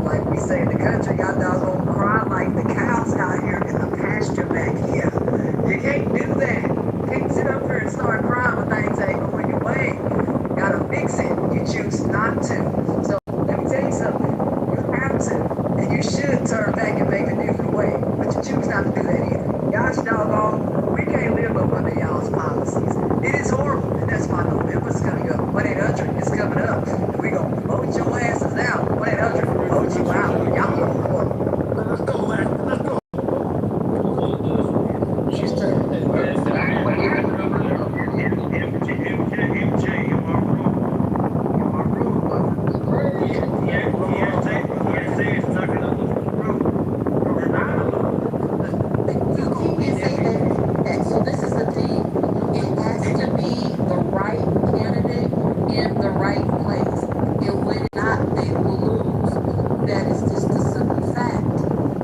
like we say in the country, y'all doggone cry like the cows out here in the pasture back here. You can't do that. Can't sit up here and start crying when things ain't going your way. You gotta fix it. You choose not to. So let me tell you something. You have to, and you should turn back and make a different way. But you choose not to do that either. Gosh doggone, we can't live up under y'all's policies. It is horrible, and that's why November's coming up. 1-800 is coming up, and we gonna vote your asses out. 1-800 vote you out. Y'all are horrible. Let's go, man. Let's go. She's saying that. So this is the thing. It has to be the right candidate in the right place. And when not, they will lose. That is just a simple fact.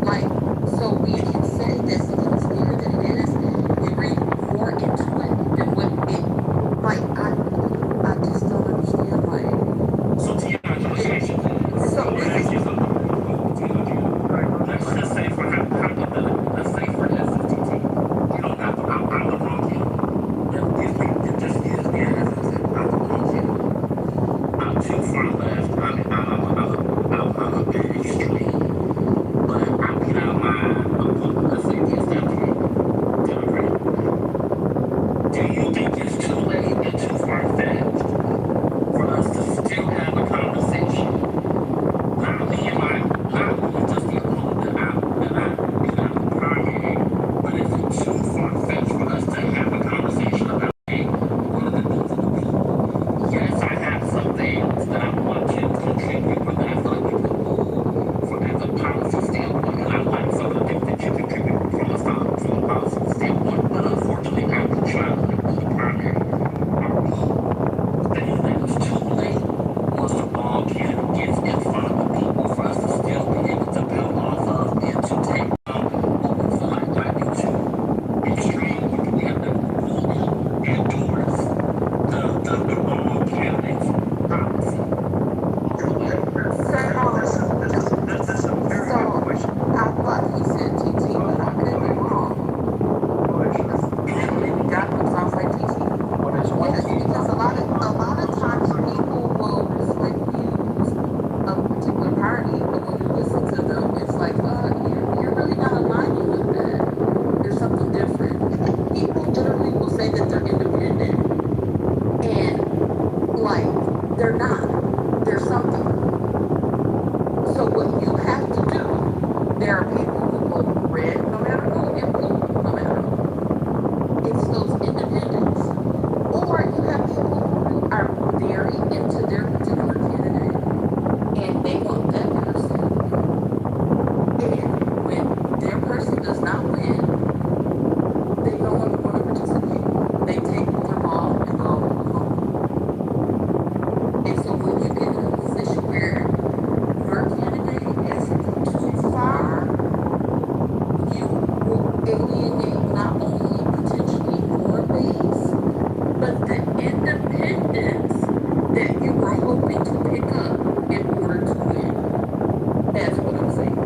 Like, so we can say this and it's clear that it is. We read more into it than what it, like, I just don't understand, like. So, Tiana, So this is, let's just say for hypothetical, let's say for SFTT, you know, I'm the wrong kid. If just use me as I'm the wrong kid. I'm too far left. I'm a bit extreme, but I beat out my, let's say, the established Democrat. Do you think it's too late and too far-fetched for us to still have a conversation? Not me and just the opponent that I beat out the primary, but is it too far-fetched for us to have a conversation about, hey, what are the needs of the people? Yes, I have some things that I want to contribute, or that I feel like we can move from as a policy standpoint, and I like some of the things that you contribute from a policy standpoint, but unfortunately, I will try to be the primary. Are we saying that it's too late once the ball gets in front of the people for us to still be able to build off of and to take on what we feel like might be too extreme? We have to fully endorse the wrong candidate's policy all the way. That's a very good question. I thought he said TT, but I could be wrong. Maybe that one sounds like TT. Yes, because a lot of times people will use a particular party, but when you listen to them, it's like, you're really not aligning with that. There's something different. People literally will say that they're independent, and like they're not. There's something. So what you have to do, there are people who vote red no matter who and blue no matter who. It's those independents. Or you have people who are very into their particular candidate and they want that person. And when their person does not win, they no longer want to participate. They take their ball and go home. And so when you get in a position where your candidate is too far, you will alienate not only potentially your base, but the independence that you were hoping to pick up in order to win. That's what I'm saying.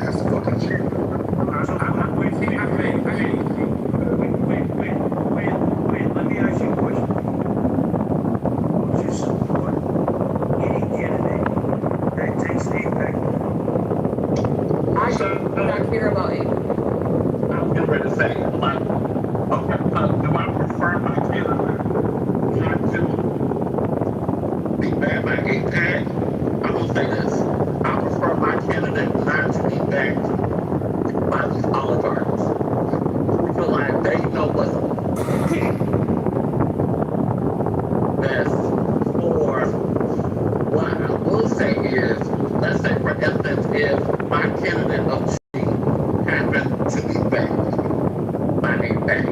That's fucking true. Wait, let me ask you a question. Would you support any candidate that takes the impact? I do not care about it. I'm getting ready to say, like, okay, do I prefer my candidate not to be backed by APAC? I'm gonna say this. I prefer my candidate not to be backed by these oligarchs. I feel like they know what's best for what I will say is, let's say for instance, if my candidate of happened to be backed by APAC,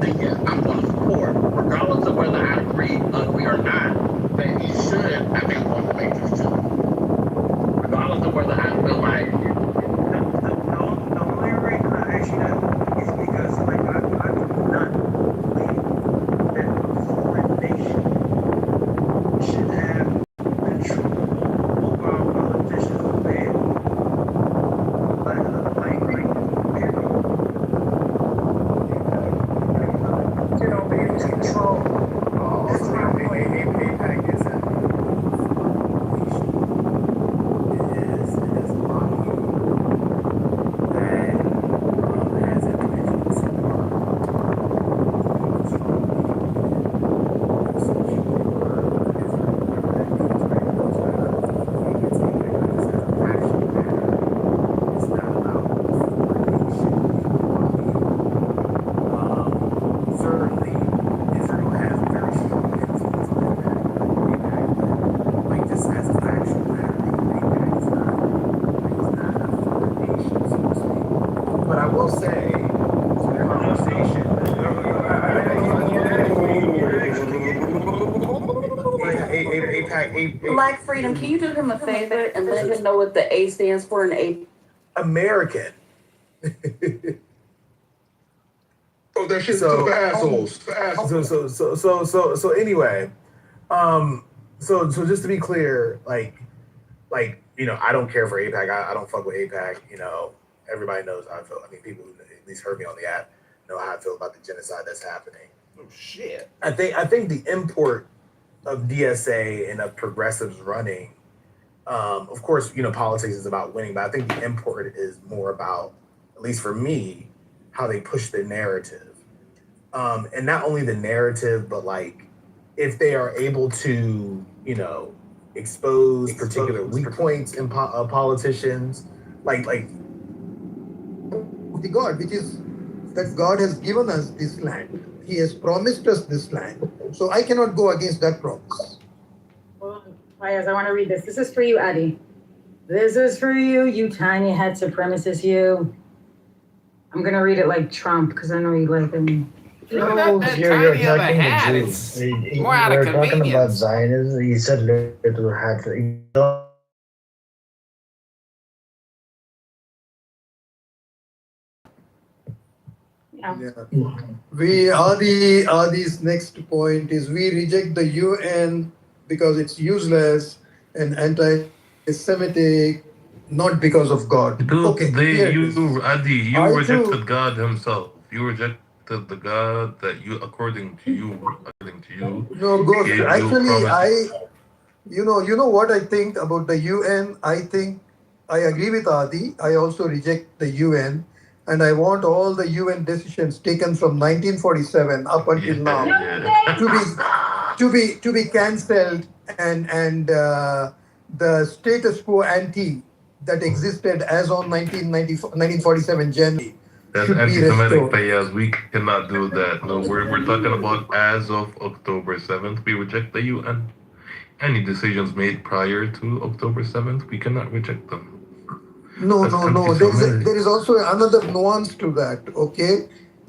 then yeah, I'm going to support, regardless of whether I agree or not, that he should, I mean, want to make this too. Regardless of whether I feel like, The only reason I ask you that is because, like, I do not believe that a foreign nation should have control over our politicians. will say, conversation. Black Freedom, can you do him a favor and let him know what the A stands for in A? American. Oh, that shit's for assholes. For assholes. So anyway, so just to be clear, I don't care for APAC. I don't fuck with APAC. Everybody knows how I feel. I mean, people who at least heard me on the app know how I feel about the genocide that's happening. Oh shit. I think the import of DSA and of progressives running, of course, politics is about winning, but I think the import is more about, at least for me, how they push the narrative. And not only the narrative, but if they are able to, expose particular weak points in politicians, the God, which is that God has given us this land. He has promised us this land. So I cannot go against that promise. Well, Fayez, I want to read this. This is for you, Eddie. This is for you, you tiny head supremacist, you. I'm going to read it like Trump because I know you like him. You're talking to Jews. More out of We're talking about convenience. Zionism. You said little hat. You don't Yeah. We Adi's next point is we reject the UN because it's useless and anti-Semitic, not because of God. Dude, here it is. Adi, you I rejected too- God Himself. You rejected the God that according to you, No, Ghost. gave you Actually, promises. you know what I think about the UN. I think I agree with Adi. I also reject the UN, and I want all the UN decisions taken from 1947 up until now to be cancelled, and the status quo ante that existed as on 1947 January That's should be anti-Semitic, restored. Fayaz. We cannot do that. No, we're talking about as of October 7th. We reject the UN. Any decisions made prior to October 7th, we cannot reject them. No. That's anti-Semitic. There is also another nuance to that. Okay,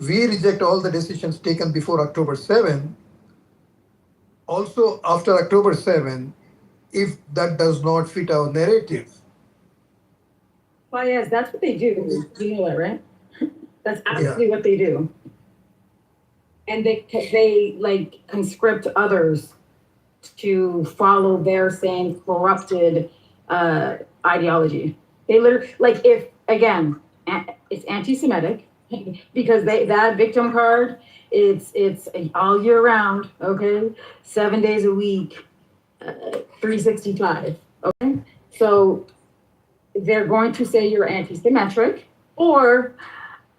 we reject all the decisions taken before October 7. Also, after October 7, if that does not fit our narrative. Fayez, that's what they do. You know that, right? That's absolutely what they do. And they like conscript others to follow their same corrupted ideology. They literally, if again, it's anti-Semitic because that victim card, it's all year round, okay, 7 days a week, 365, okay. So they're going to say you're anti-Semitic, or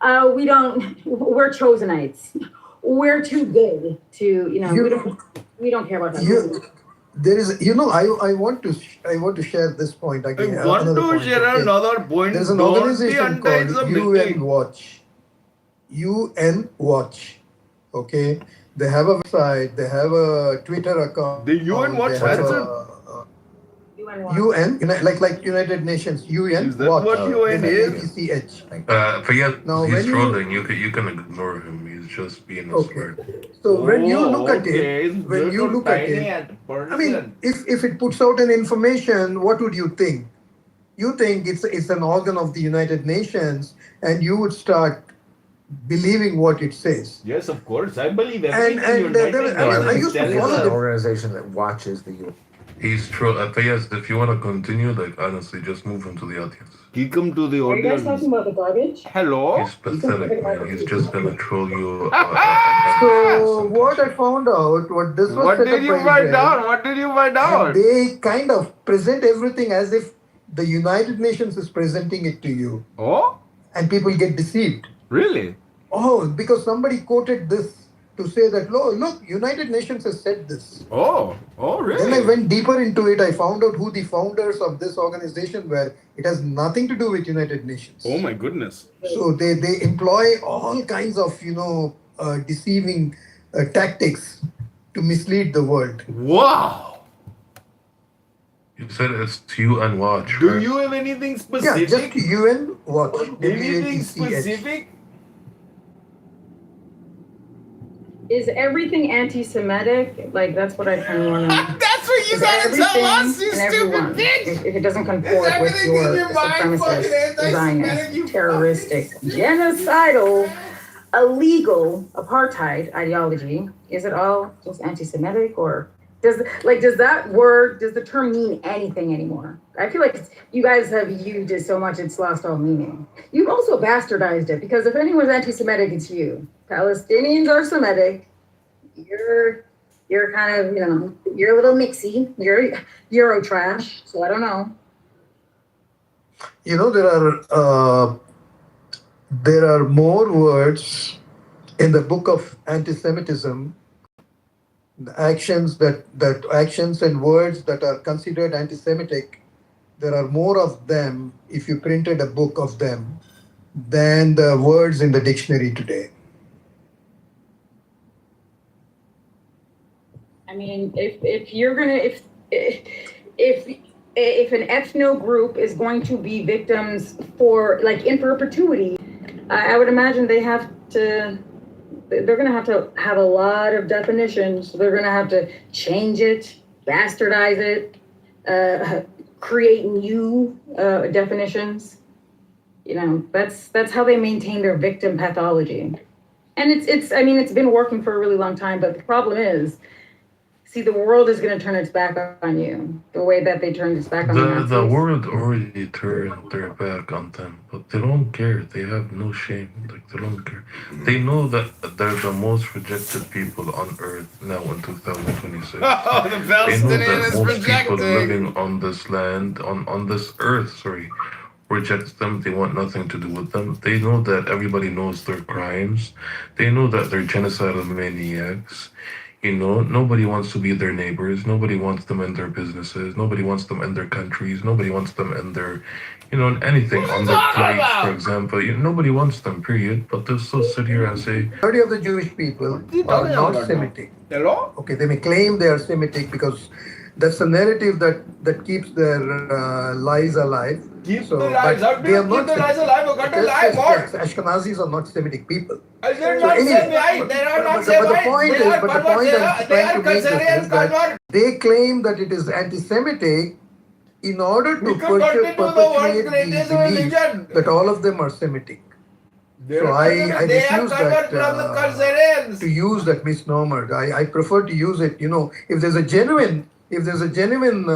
we're Chosenites. We're too good to, we don't care about that. There is, I want to share this point again. I want another to point, share okay? another point. There's an Don't be organization called anti-Semitic. UN Watch. UN Watch. Okay, they have a website. They have a Twitter account. The UN Watch they have has a UN, like United Nations. UN Is that Watch. what UN is? APCH. Fayaz, Now, he's when you- trolling. You can ignore him. He's just being Okay. smart. So when you look at okay. it, when you look at it, I mean, if it puts out an information, what would you think? You think it's an organ of the United Nations, and you would start believing what it says. Yes, of course. I believe And- everything and you're there- writing. I mean, I think used to it's follow an the- organization that watches the UN. He's true. Fayaz, if you want to continue, honestly, just move him to the audience. Kick him to the Are you guys audience. talking about the garbage? Hello? He's pathetic, man. He's just gonna troll you. So what I found out, what this was What set did up you by find Israel, out? What did you find and out? they kind of present everything as if the United Nations is presenting it to you, Oh, and people get deceived. really? Oh, because somebody quoted this to say that, look, United Nations has said this. Oh, Then I really? went deeper into it. I found out who the founders of this organization were. It has nothing to do with United Nations. Oh my goodness. So they employ all kinds of, deceiving tactics to mislead the world. Wow. You said it's UN Watch, Do right? you have anything Yeah, just specific? UN Watch. Anything WATCH. specific? Is everything anti-Semitic? Like, that's what I kind of want to know. That's what you Is gotta tell everything us, you and stupid everyone, bitch! if it doesn't Is comport with everything in your your mind fucking supremacist, anti-Semitic, Zionist, you terroristic, fucking genocidal, illegal apartheid ideology, is it all just anti-Semitic, or does the term mean anything anymore? I feel like you guys have used it so much it's lost all meaning. You've also bastardized it, because if anyone's anti-Semitic, it's you. Palestinians are Semitic. You're kind of, you're a little mixy. You're Euro trash. So I don't know. There are more words in the book of anti-Semitism, actions and words that are considered anti-Semitic. There are more of them if you printed a book of them than the words in the dictionary today. I mean, if you're gonna if an ethno group is going to be victims for like in perpetuity, I would imagine they're gonna have to have a lot of definitions. They're gonna have to change it, bastardize it, create new definitions. That's how they maintain their victim pathology. And it's been working for a really long time, but the problem is, see, the world is going to turn its back on you the way that they turned its back on The world already turned their back on them, but they don't care. They have no shame. Like, they don't care. They know that they're the most rejected people on earth now in 2026. Oh, the They know that Palestinian is most people rejected. living on this land, on this earth, reject them. They want nothing to do with them. They know that everybody knows their crimes. They know that they're genocidal maniacs. Nobody wants to be their neighbors. Nobody wants them in their businesses. Nobody wants them in their countries. Nobody wants them in their, in anything, on their flights, for example. Nobody wants them, period. But they'll still sit here and say, Majority of the Jewish people are not Semitic. Hello? Okay, they may claim they are Semitic because that's the narrative that keeps their lies alive. Keep So, the lies but alive. they are Keep not the lies Semitic. alive. You got to lie, what? Ashkenazis are not Semitic people. They're So not anyway, Semite. They are not but the point Semite. is, but the point I'm They trying are to make this Khazarian is that convert. they claim that it is anti-Semitic in order to We converted to the world's perpetuate greatest the belief religion. that all of them are Semitic. They So are I they are refuse convert from the that Khazarians. to use that misnomer. I prefer to use it. If there's a genuine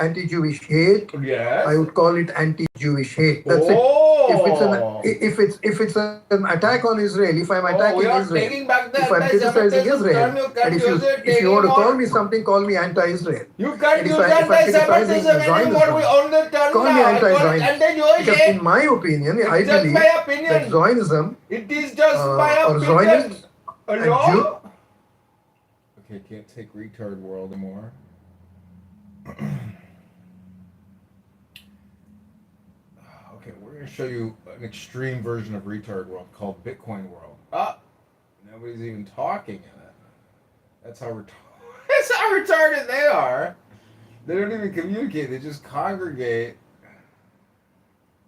anti-Jewish hate, Yes. I would call it anti-Jewish hate. That's it. If it's an attack on Israel, if I'm attacking we are Israel, taking back the if I'm criticizing Israel, and if you want to call me something, call me anti-Israel. You can't And use if I'm criticizing anti-Semitism anymore. We own the term call me now. It's called anti-Zionist. Because anti-Jewish. in my opinion, I It's just believe my that opinion. Zionism It is just my or opinion. Zionists Hello? Okay, can't take retard world anymore. Okay, we're going to show you an extreme version of retard world called Bitcoin world. Nobody's even talking in it. That's how retarded they are. They don't even communicate. They just congregate.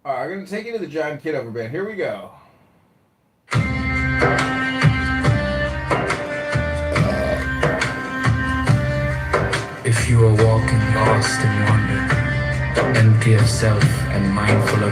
All right, I'm going to take you to the John Kitover band. Here we go. If you are walking lost in wonder, empty of self and mindful of